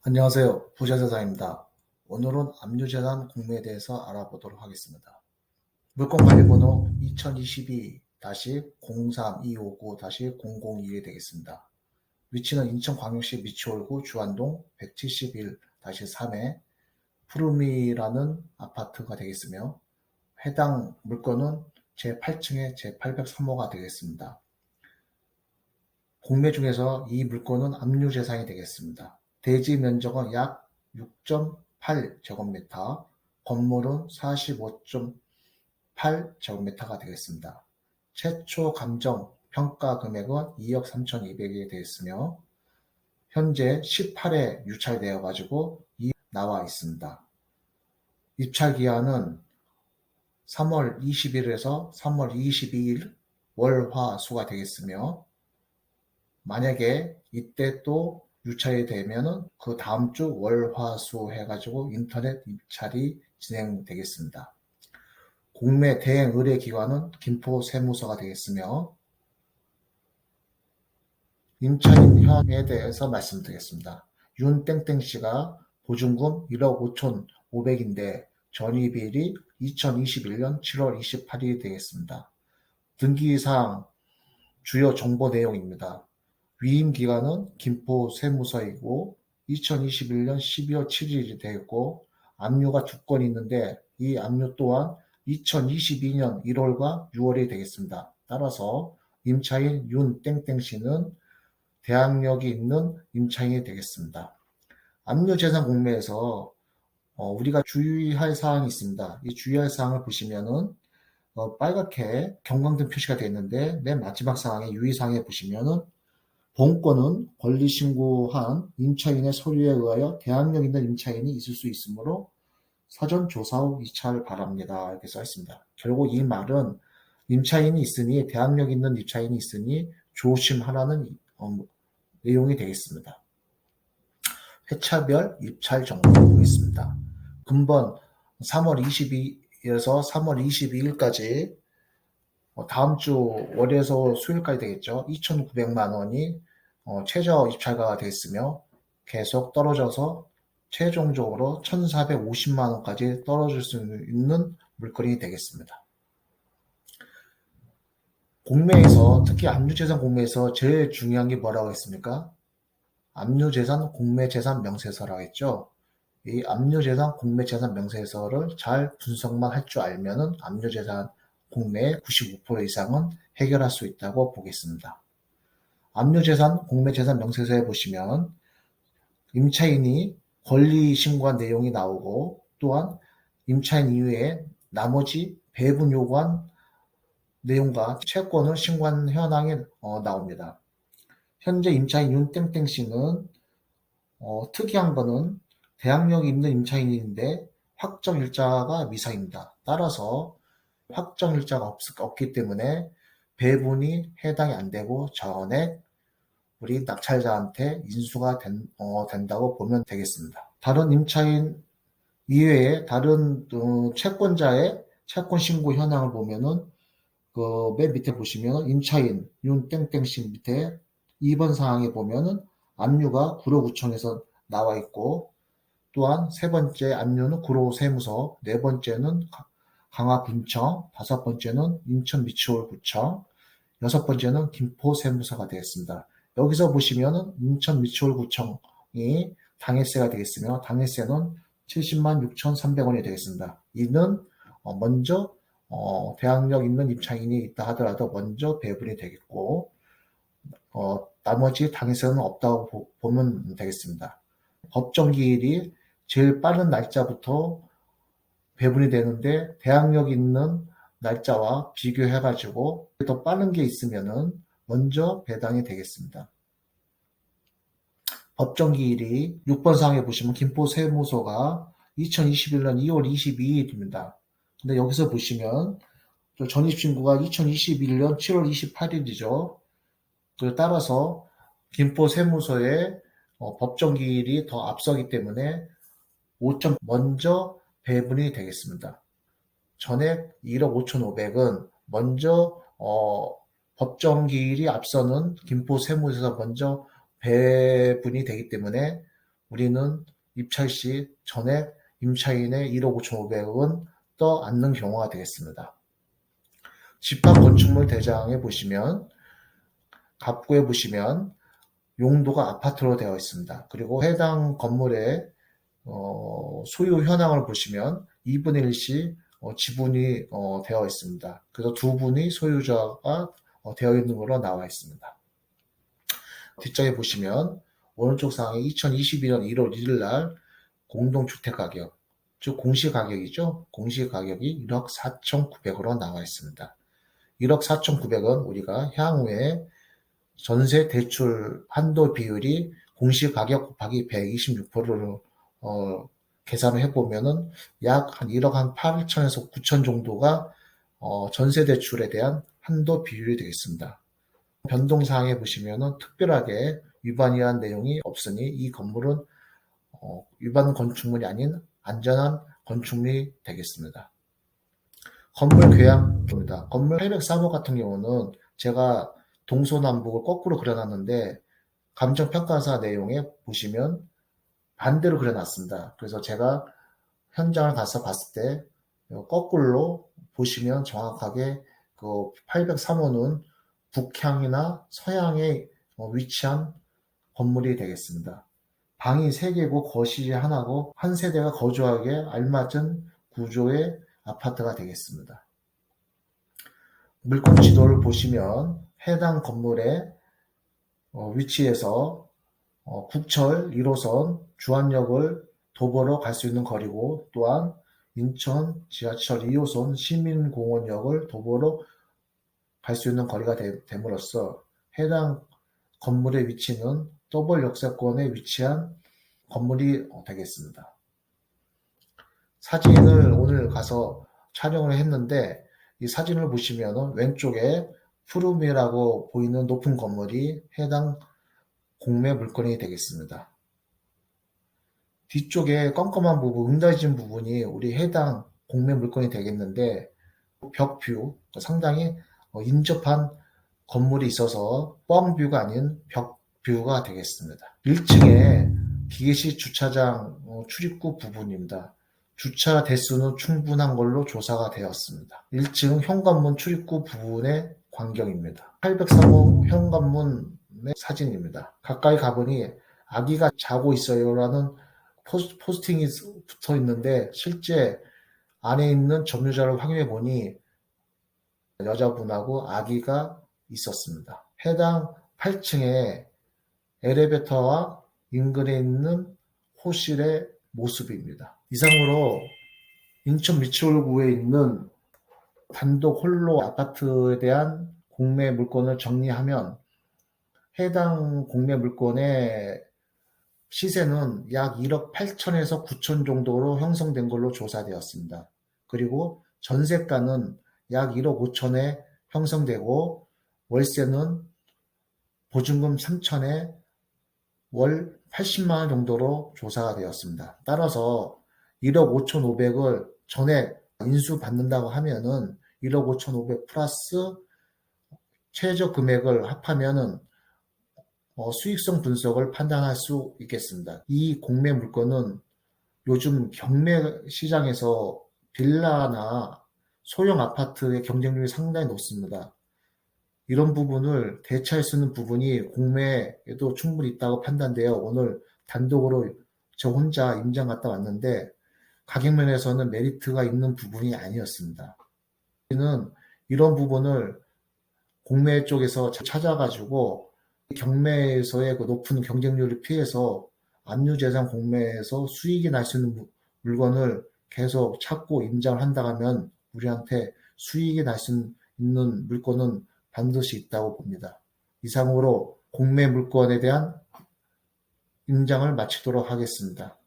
안녕하세요. 부자재산입니다. 오늘은 압류재산 공매에 대해서 알아보도록 하겠습니다. 물건관리번호 2022-03259-001이 되겠습니다. 위치는 인천광역시 미추홀구 주안동 171-3에 푸르미라는 아파트가 되겠으며 해당 물건은 제8층의 제803호가 되겠습니다. 공매 중에서 이 물건은 압류재산이 되겠습니다. 대지 면적은 약 6.8제곱미터, 건물은 45.8제곱미터가 되겠습니다. 최초 감정 평가 금액은 2억 3,200이 되었으며 현재 18회 유찰되어 가지고 나와 있습니다. 입찰 기한은 3월 20일에서 3월 22일 월화수가 되겠으며 만약에 이때 또 유찰이 되면은 그 다음 주 월화수 해가지고 인터넷 입찰이 진행되겠습니다. 공매 대행 의뢰 기관은 김포세무서가 되겠으며 임차인형에 대해서 말씀드리겠습니다. 윤땡땡씨가 보증금 1억 5,500인데 전입일이 2021년 7월 28일이 되겠습니다. 등기사항 주요 정보 내용입니다. 위임 기간은 김포세무서이고 2021년 12월 7일이 되었고 압류가 2건 있는데 이 압류 또한 2022년 1월과 6월이 되겠습니다. 따라서 임차인 윤땡땡씨는 대항력이 있는 임차인이 되겠습니다. 압류재산 공매에서 우리가 주의할 사항이 있습니다. 이 주의할 사항을 보시면은 빨갛게 경광등 표시가 되어 있는데 맨 마지막 사항에 유의사항에 보시면은 본건은 권리신고한 임차인의 서류에 의하여 대항력 있는 임차인이 있을 수 있으므로 사전 조사 후 이찰 바랍니다. 이렇게 써 있습니다. 결국 이 말은 임차인이 있으니 대항력 있는 임차인이 있으니 조심하라는 내용이 되겠습니다. 회차별 입찰 정보가 있습니다. 금번 3월 22일에서 3월 22일까지 다음 주 월에서 수요일까지 되겠죠. 2,900만 원이 최저 입찰가가 됐으며 계속 떨어져서 최종적으로 1,450만 원까지 떨어질 수 있는 물건이 되겠습니다. 공매에서 특히 압류재산 공매에서 제일 중요한 게 뭐라고 했습니까? 압류재산 공매재산 명세서라고 했죠. 이 압류재산 공매재산 명세서를 잘 분석만 할 줄 알면은 압류재산 공매의 95% 이상은 해결할 수 있다고 보겠습니다. 압류재산 공매재산 명세서에 보시면 임차인이 권리 신고한 내용이 나오고 또한 임차인 이외에 나머지 배분 요구한 내용과 채권을 신고한 현황이 나옵니다. 현재 임차인 윤땡땡 씨는 특이한 거는 대항력이 있는 임차인인데 확정 일자가 미사입니다. 따라서 확정 일자가 없기 때문에 배분이 해당이 안 되고 전액 우리 낙찰자한테 인수가 된다고 보면 되겠습니다. 다른 임차인 이외에 다른 채권자의 채권 신고 현황을 보면은 그 맨 밑에 보시면 임차인 윤땡땡씨 밑에 2번 사항에 보면은 압류가 구로구청에서 나와 있고 또한 세 번째 압류는 구로세무서, 네 번째는 강화군청, 다섯 번째는 인천미추홀구청, 여섯 번째는 김포세무서가 되겠습니다. 여기서 보시면은 인천미추홀구청이 당해세가 되겠으며 당해세는 70만 6,300원이 되겠습니다. 이는 먼저 대항력 있는 임차인이 있다 하더라도 먼저 배분이 되겠고 나머지 당해세는 없다고 보면 되겠습니다. 법정기일이 제일 빠른 날짜부터 배분이 되는데 대항력 있는 날짜와 비교해가지고 더 빠른 게 있으면은 먼저 배당이 되겠습니다. 법정기일이 6번 사항에 보시면 김포세무서가 2021년 2월 22일입니다. 근데 여기서 보시면 전입신고가 2021년 7월 28일이죠. 따라서 김포세무서의 법정기일이 더 앞서기 때문에 5점 먼저 배분이 되겠습니다. 전액 1억 5,500은 먼저 법정기일이 앞서는 김포세무서에서 먼저 배분이 되기 때문에 우리는 입찰 시 전액 임차인의 1억 5,500원 떠안는 경우가 되겠습니다. 집합건축물 대장에 보시면 갑구에 보시면 용도가 아파트로 되어 있습니다. 그리고 해당 건물의 소유 현황을 보시면 2분의 1씩 지분이 되어 있습니다. 그래서 두 분이 소유자가 되어 있는 걸로 나와 있습니다. 뒷장에 보시면 오른쪽 상에 2021년 1월 1일 날 공동주택가격, 즉 공시가격이죠. 공시가격이 1억 4,900으로 나와 있습니다. 1억 4,900원 우리가 향후에 전세 대출 한도 비율이 공시가격 곱하기 126%로 계산을 해보면은 약 한 1억 한 8천에서 9천 정도가 전세 대출에 대한 한도 비율이 되겠습니다. 변동사항에 보시면은 특별하게 위반이한 내용이 없으니 이 건물은 위반 건축물이 아닌 안전한 건축물이 되겠습니다. 건물 계약입니다. 건물 803호 같은 경우는 제가 동서남북을 거꾸로 그려놨는데 감정평가사 내용에 보시면 반대로 그려놨습니다. 그래서 제가 현장을 가서 봤을 때 거꾸로 보시면 정확하게 그 803호는 북향이나 서양에 위치한 건물이 되겠습니다. 방이 3개고 거실이 하나고 한 세대가 거주하기에 알맞은 구조의 아파트가 되겠습니다. 물건 지도를 보시면 해당 건물의 위치에서 국철 1호선 주안역을 도보로 갈 수 있는 거리고 또한 인천 지하철 2호선 시민공원역을 도보로 갈 수 있는 거리가 됨으로써 해당 건물의 위치는 더블 역세권에 위치한 건물이 되겠습니다. 사진을 오늘 가서 촬영을 했는데 이 사진을 보시면 왼쪽에 푸르미라고 보이는 높은 건물이 해당 공매 물건이 되겠습니다. 뒤쪽에 껌껌한 부분, 응달진 부분이 우리 해당 공매 물건이 되겠는데 벽뷰, 상당히 인접한 건물이 있어서 뻥뷰가 아닌 벽뷰가 되겠습니다. 1층에 기계식 주차장 출입구 부분입니다. 주차 대수는 충분한 걸로 조사가 되었습니다. 1층 현관문 출입구 부분의 광경입니다. 803호 현관문의 사진입니다. 가까이 가보니 아기가 자고 있어요 라는 포스팅이 붙어 있는데 실제 안에 있는 점유자를 확인해 보니 여자분하고 아기가 있었습니다. 해당 8층에 엘리베이터와 인근에 있는 호실의 모습입니다. 이상으로 인천 미추홀구에 있는 단독 홀로 아파트에 대한 공매 물건을 정리하면 해당 공매 물건의 시세는 약 1억 8천에서 9천 정도로 형성된 걸로 조사되었습니다. 그리고 전세가는 약 1억 5천에 형성되고 월세는 보증금 3천에 월 80만 원 정도로 조사가 되었습니다. 따라서 1억 5,500을 전액 인수받는다고 하면은 1억 5,500 플러스 최저 금액을 합하면은 수익성 분석을 판단할 수 있겠습니다. 이 공매 물건은 요즘 경매 시장에서 빌라나 소형 아파트의 경쟁률이 상당히 높습니다. 이런 부분을 대체할 수 있는 부분이 공매에도 충분히 있다고 판단되어 오늘 단독으로 저 혼자 임장 갔다 왔는데 가격 면에서는 메리트가 있는 부분이 아니었습니다. 우리는 이런 부분을 공매 쪽에서 찾아가지고 경매에서의 그 높은 경쟁률을 피해서 압류재산 공매에서 수익이 날 수 있는 물건을 계속 찾고 임장을 한다 하면 우리한테 수익이 날 수 있는 물건은 반드시 있다고 봅니다. 이상으로 공매 물건에 대한 임장을 마치도록 하겠습니다.